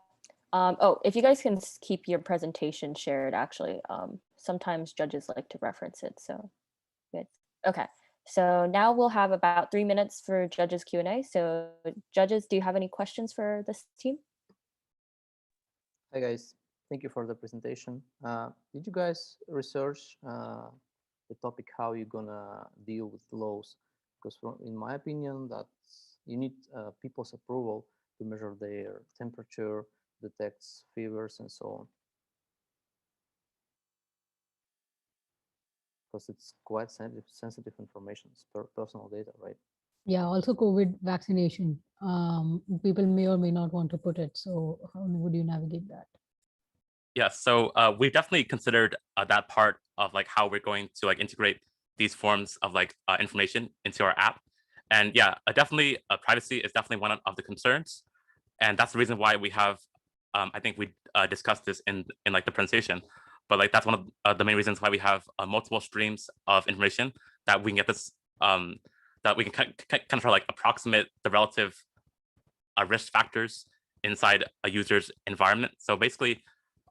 Oh, if you guys can keep your presentation shared, actually, sometimes judges like to reference it, so good. Okay, So now we'll have about 3 minutes for judges Q&A. So judges, do you have any questions for this team? Hi guys, thank you for the presentation. Did you guys research the topic how you're gonna deal with laws? Because in my opinion, that you need people's approval to measure their temperature, detects fevers and so on. Because it's quite sensitive information, it's personal data, right? Yeah, also COVID vaccination. People may or may not want to put it. So how would you navigate that? Yeah, so we've definitely considered that part of like how we're going to like integrate these forms of like information into our app. And yeah, definitely privacy is definitely one of the concerns. And that's the reason why we have, I think we discussed this in like the presentation, but like that's one of the main reasons why we have multiple streams of information that we can get this, that we can kind of like approximate the relative risk factors inside a user's environment. So basically,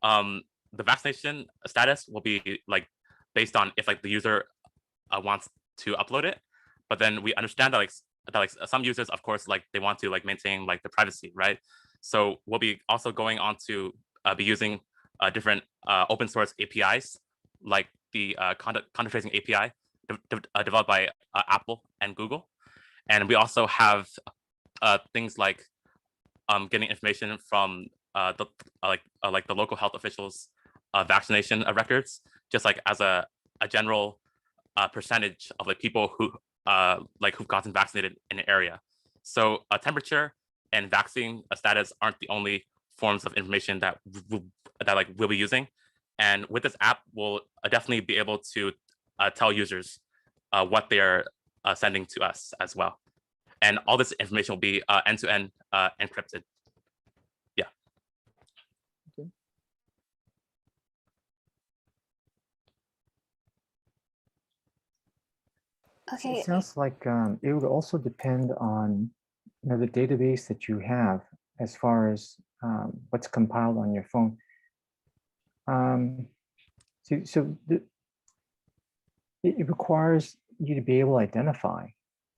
the vaccination status will be like based on if like the user wants to upload it, but then we understand that like some users, of course, like they want to like maintain like the privacy, right? So we'll be also going on to be using different open source APIs, like the contact tracing API developed by Apple and Google, and we also have things like getting information from the local health officials' vaccination records, just like as a general percentage of like people who like who've gotten vaccinated in an area. So temperature and vaccine status aren't the only forms of information that we'll be using. And with this app, we'll definitely be able to tell users what they're sending to us as well. And all this information will be end-to-end encrypted. Yeah. Okay. It sounds like it would also depend on the database that you have as far as what's compiled on your phone. It requires you to be able to identify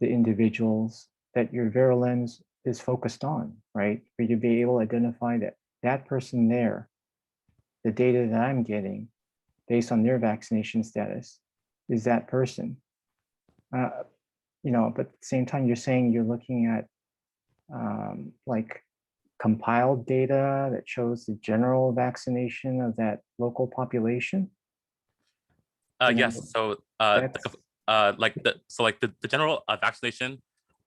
the individuals that your virulence is focused on, right? For you to be able to identify that that person there, the data that I'm getting based on their vaccination status is that person. But at the same time, you're saying you're looking at like compiled data that shows the general vaccination of that local population. Yes. So the general vaccination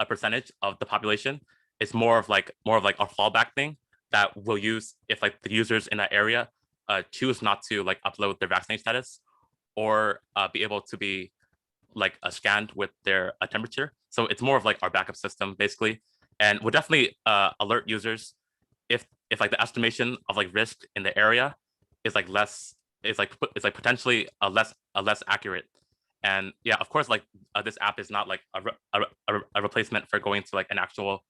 percentage of the population is more of like a fallback thing that we'll use if like the users in that area choose not to like upload their vaccination status or be able to be like scanned with their temperature. So it's more of like our backup system basically, and we'll definitely alert users if like the estimation of like risk in the area is like less, is like potentially less accurate. And yeah, of course, like this app is not like a replacement for going to like an actual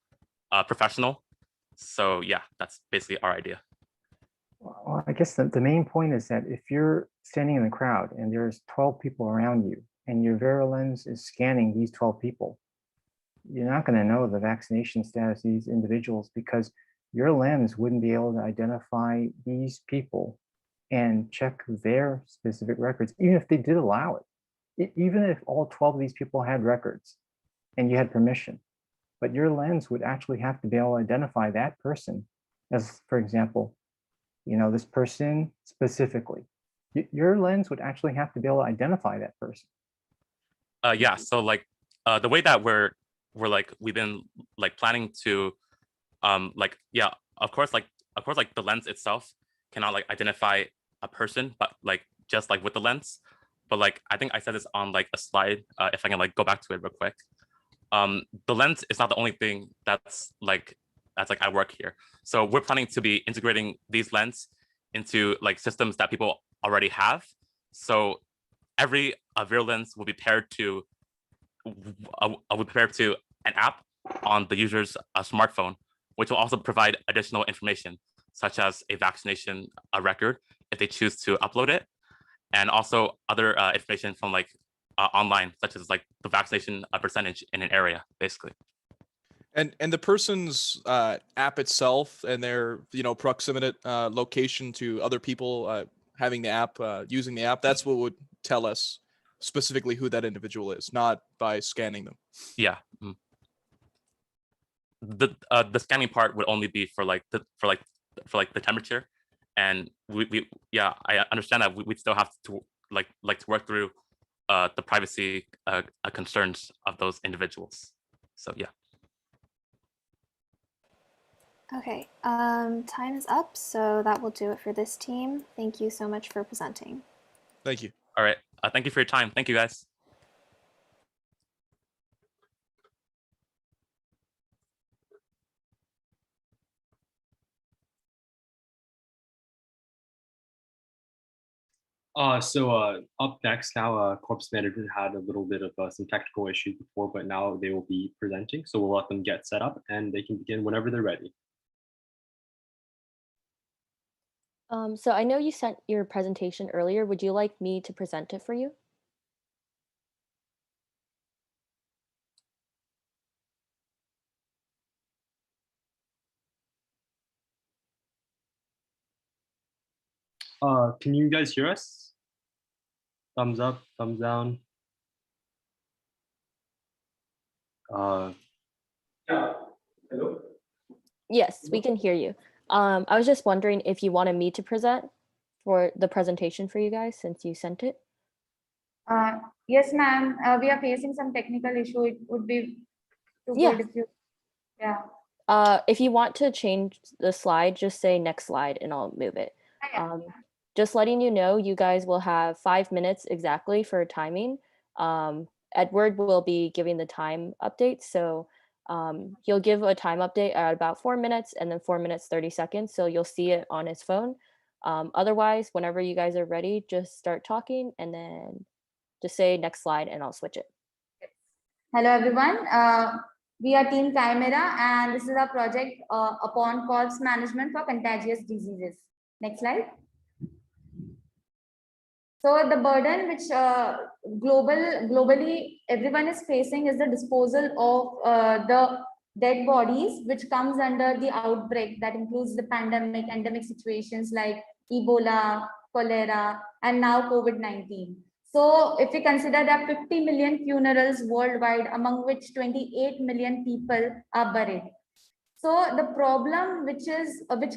professional. So yeah, that's basically our idea. Well, I guess the main point is that if you're standing in the crowd and there's 12 people around you and your virulence is scanning these 12 people, you're not going to know the vaccination status of these individuals because your lens wouldn't be able to identify these people and check their specific records, even if they did allow it. Even if all 12 of these people had records and you had permission, but your lens would actually have to be able to identify that person as, for example, this person specifically. Your lens would actually have to be able to identify that person. Yeah, so like the way that we've been like planning to of course the lens itself cannot like identify a person, but like just like with the lens. But like I think I said this on like a slide, if I can like go back to it real quick. The lens is not the only thing that's like at work here. So we're planning to be integrating these lenses into like systems that people already have. So every virulence will be paired to an app on the user's smartphone, which will also provide additional information such as a vaccination record if they choose to upload it, and also other information from like online, such as like the vaccination percentage in an area, basically. And the person's app itself and their proximate location to other people having the app, using the app, that's what would tell us specifically who that individual is, not by scanning them. Yeah. Mm. The scanning part would only be for the temperature, and we yeah, I understand that we'd still have to to work through the privacy concerns of those individuals. So yeah. Okay, time is up, so that will do it for this team. Thank you so much for presenting. Thank you. All right. Thank you for your time. Thank you, guys. Up next now, Corpus Management had a little bit of some technical issues before, but now they will be presenting. So we'll let them get set up and they can begin whenever they're ready. So I know you sent your presentation earlier. Would you like me to present it for you? Can you guys hear us? Thumbs up, thumbs down. Yeah, hello? Yes, we can hear you. I was just wondering if you wanted me to present for the presentation for you guys since you sent it. Yes, ma'am. We are facing some technical issue. It would be too Yeah. good if you, yeah. If you want to change the slide, just say next slide and I'll move it. Just letting you know, you guys will have 5 minutes exactly for timing. Edward will be giving the time update. So he'll give a time update at about 4 minutes and then 4 minutes, 30 seconds. So you'll see it on his phone. Otherwise, whenever you guys are ready, just start talking and then just say next slide and I'll switch it. Hello, everyone. We are Team Chimera, and this is our project upon corpse management for contagious diseases. Next slide. So the burden which globally everyone is facing is the disposal of the dead bodies, which comes under the outbreak that includes the pandemic, endemic situations like Ebola, cholera, and now COVID-19. So if we consider that 50 million funerals worldwide, among which 28 million people are buried. So the problem which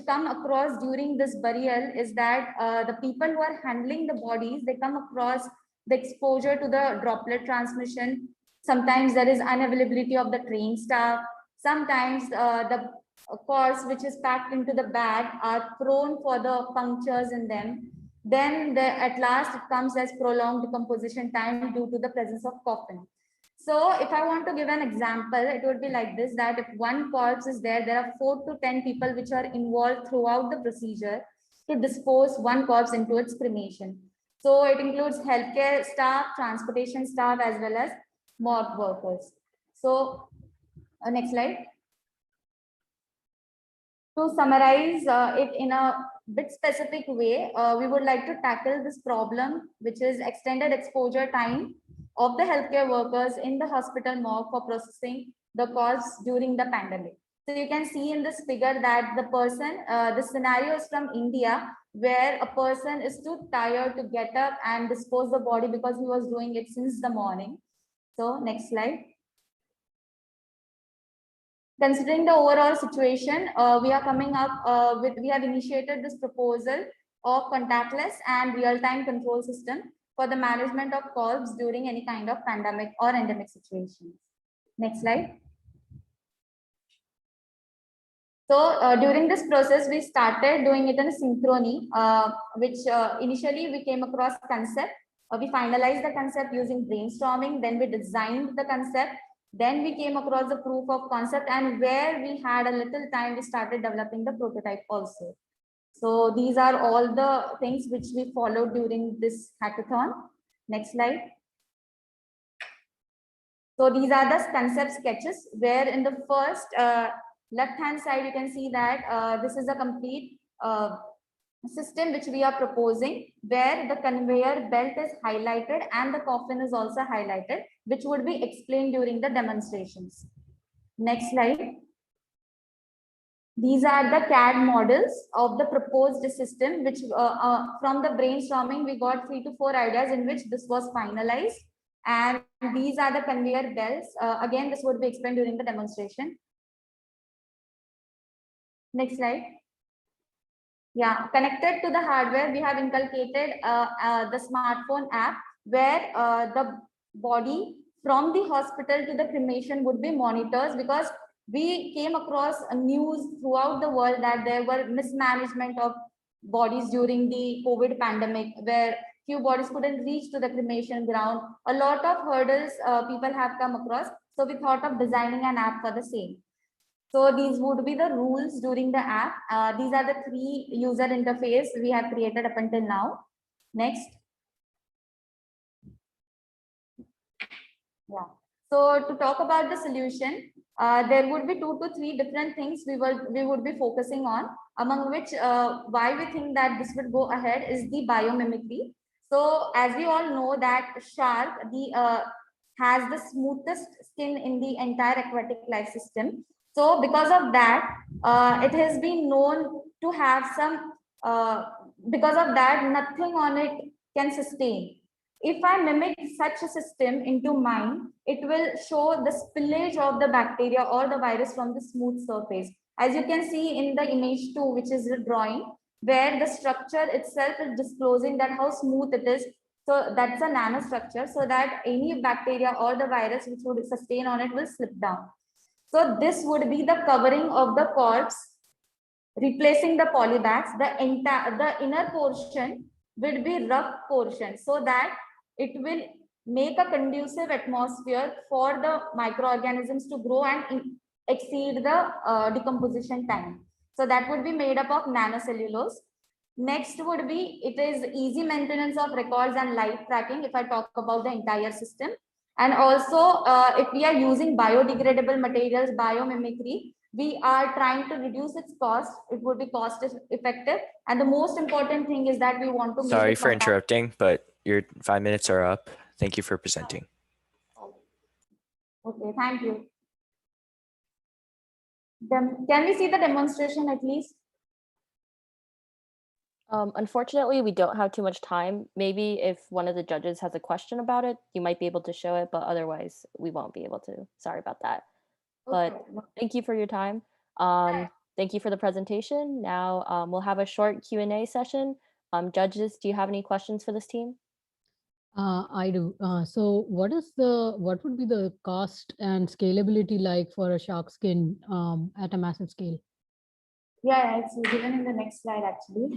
come across during this burial is that the people who are handling the bodies, they come across the exposure to the droplet transmission. Sometimes there is unavailability of the trained staff. Sometimes the corpse which is packed into the bag are prone for the punctures in them. Then at last it comes as prolonged decomposition time due to the presence of coffin. So if I want to give an example, it would be like this, that if one corpse is there, there are 4 to 10 people which are involved throughout the procedure to dispose one corpse into its cremation. So it includes healthcare staff, transportation staff, as well as morgue workers. So next slide. To summarize it in a bit specific way, we would like to tackle this problem, which is extended exposure time of the healthcare workers in the hospital morgue for processing the corpse during the pandemic. So you can see in this figure that the person, the scenario is from India, where a person is too tired to get up and dispose the body because he was doing it since the morning. So next slide. Considering the overall situation, we are coming up we have initiated this proposal of contactless and real-time control system for the management of corpse during any kind of pandemic or endemic situations. Next slide. So during this process, we started doing it in synchrony, which initially we came across concept. We finalized the concept using brainstorming, then we designed the concept. Then we came across the proof of concept, and where we had a little time, we started developing the prototype also. So these are all the things which we followed during this hackathon. Next slide. So these are the concept sketches, where in the first left-hand side, you can see that this is a complete system which we are proposing, where the conveyor belt is highlighted and the coffin is also highlighted, which would be explained during the demonstrations. Next slide. These are the CAD models of the proposed system, which from the brainstorming, we got 3 to 4 ideas in which this was finalized. And these are the conveyor belts. Again, this would be explained during the demonstration. Next slide. Yeah, connected to the hardware, we have inculcated the smartphone app where the body from the hospital to the cremation would be monitors, because we came across a news throughout the world that there were mismanagement of bodies during the COVID pandemic, where few bodies couldn't reach to the cremation ground. A lot of hurdles people have come across. So we thought of designing an app for the same. So these would be the rules during the app. These are the 3 user interface we have created up until now. Next. Yeah. So to talk about the solution, there would be 2 to 3 different things we would be focusing on, among which why we think that this would go ahead is the biomimicry. So as we all know that shark has the smoothest skin in the entire aquatic life system. So because of that, it has been known to have some, because of that, nothing on it can sustain. If I mimic such a system into mine, it will show the spillage of the bacteria or the virus from the smooth surface. As you can see in the image 2, which is the drawing, where the structure itself is disclosing that how smooth it is. So that's a nanostructure, so that any bacteria or the virus which would sustain on it will slip down. So this would be the covering of the corpse, replacing the polybags. The inner portion will be rough portion, so that it will make a conducive atmosphere for the microorganisms to grow and exceed the decomposition time. So that would be made up of nanocellulose. Next would be, it is easy maintenance of records and live tracking if I talk about the entire system. And also, if we are using biodegradable materials, biomimicry, we are trying to reduce its cost. It would be cost effective. And the most important thing is that we want to Sorry make it for interrupting, but your 5 minutes are up. Thank you for presenting. Okay, thank you. Can we see the demonstration at least? Unfortunately, we don't have too much time. Maybe if one of the judges has a question about it, you might be able to show it, but otherwise we won't be able to. Sorry about that. But Okay. thank you for your time. Thank you for the presentation. Now we'll have a short Q&A session. Judges, do you have any questions for this team? I do. So what would be the cost and scalability like for a shark skin at a massive scale? Yeah, it's given in the next slide actually.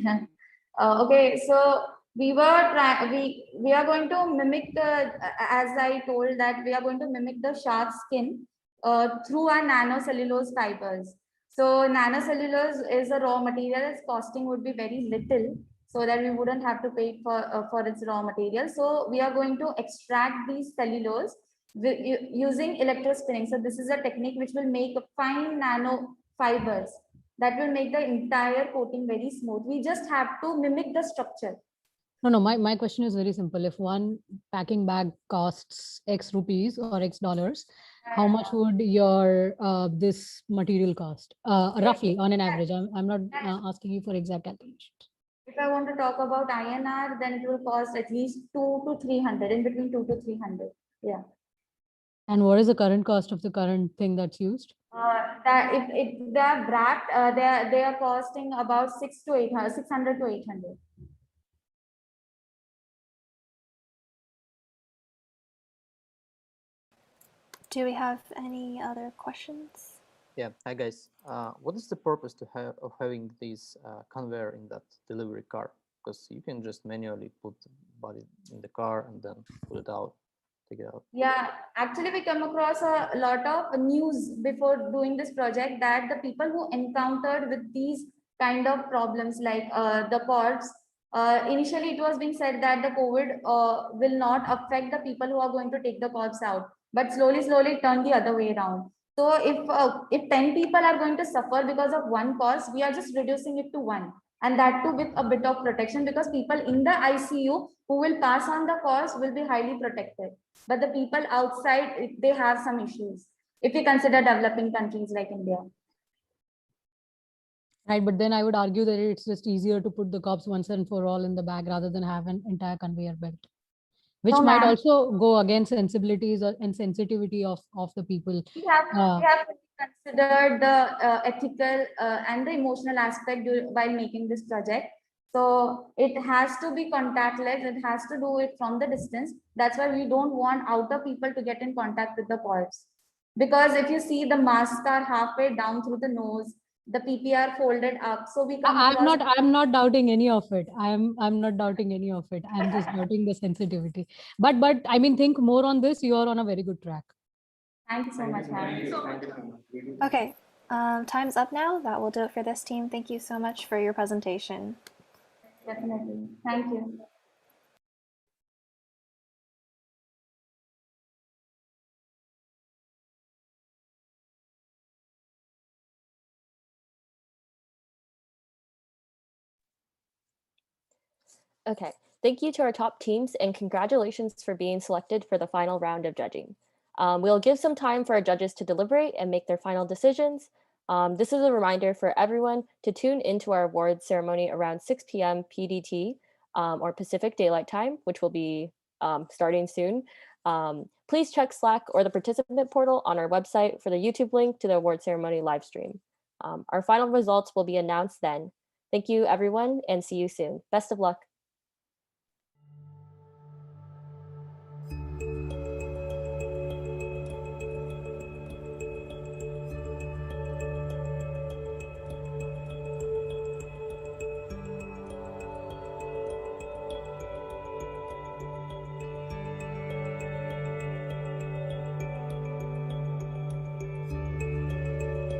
Okay, so we are going to mimic the, as I told that we are going to mimic the shark skin through our nanocellulose fibers. So nanocellulose is a raw material. Its costing would be very little, so that we wouldn't have to pay for its raw material. So we are going to extract these cellulose using electrospinning. So this is a technique which will make fine nano fibers that will make the entire coating very smooth. We just have to mimic the structure. No, my question is very simple. If one packing bag costs X rupees or X dollars, how much would your this material cost? Roughly on an average. I'm not asking you for exact calculations. If I want to talk about INR, then it will cost at least 2 to 300, in between 2 to 300. Yeah. And what is the current cost of the current thing that's used? That if they are wrapped, they are costing about 600 to 800. Do we have any other questions? Yeah, hi guys. What is the purpose of having these conveyor in that delivery car? Because you can just manually put the body in the car and then put it out, take it out. Yeah, actually we come across a lot of news before doing this project that the people who encountered with these kind of problems like the pods, initially it was being said that the COVID will not affect the people who are going to take the pods out, but slowly it turned the other way around. So if 10 people are going to suffer because of one cause, we are just reducing it to 1. and that too with a bit of protection, because people in the ICU who will pass on the course will be highly protected. But the people outside, they have some issues if we consider developing countries like India. Right, but then I would argue that it's just easier to put the cops once and for all in the bag rather than have an entire conveyor belt, which No, might ma'am. also go against sensibilities and sensitivity of the people. We have to consider the ethical and the emotional aspect while making this project. So it has to be contactless. It has to do it from the distance. That's why we don't want outer people to get in contact with the pods. Because if you see, the masks are halfway down through the nose, the PPR folded up. So we come across. I'm not doubting any of it. I'm not doubting any of it. I'm just doubting the sensitivity. But I mean, think more on this. You are on a very good track. Thank you so much, ma'am. Okay, time's up now. That will do it for this team. Thank you so much for your presentation. Definitely. Thank you. Okay, thank you to our top teams and congratulations for being selected for the final round of judging. We'll give some time for our judges to deliberate and make their final decisions. This is a reminder for everyone to tune into our awards ceremony around 6 p.m. PDT or Pacific Daylight Time, which will be starting soon. Please check Slack or the participant portal on our website for the YouTube link to the award ceremony live stream. Our final results will be announced then. Thank you, everyone, and see you soon. Best of luck.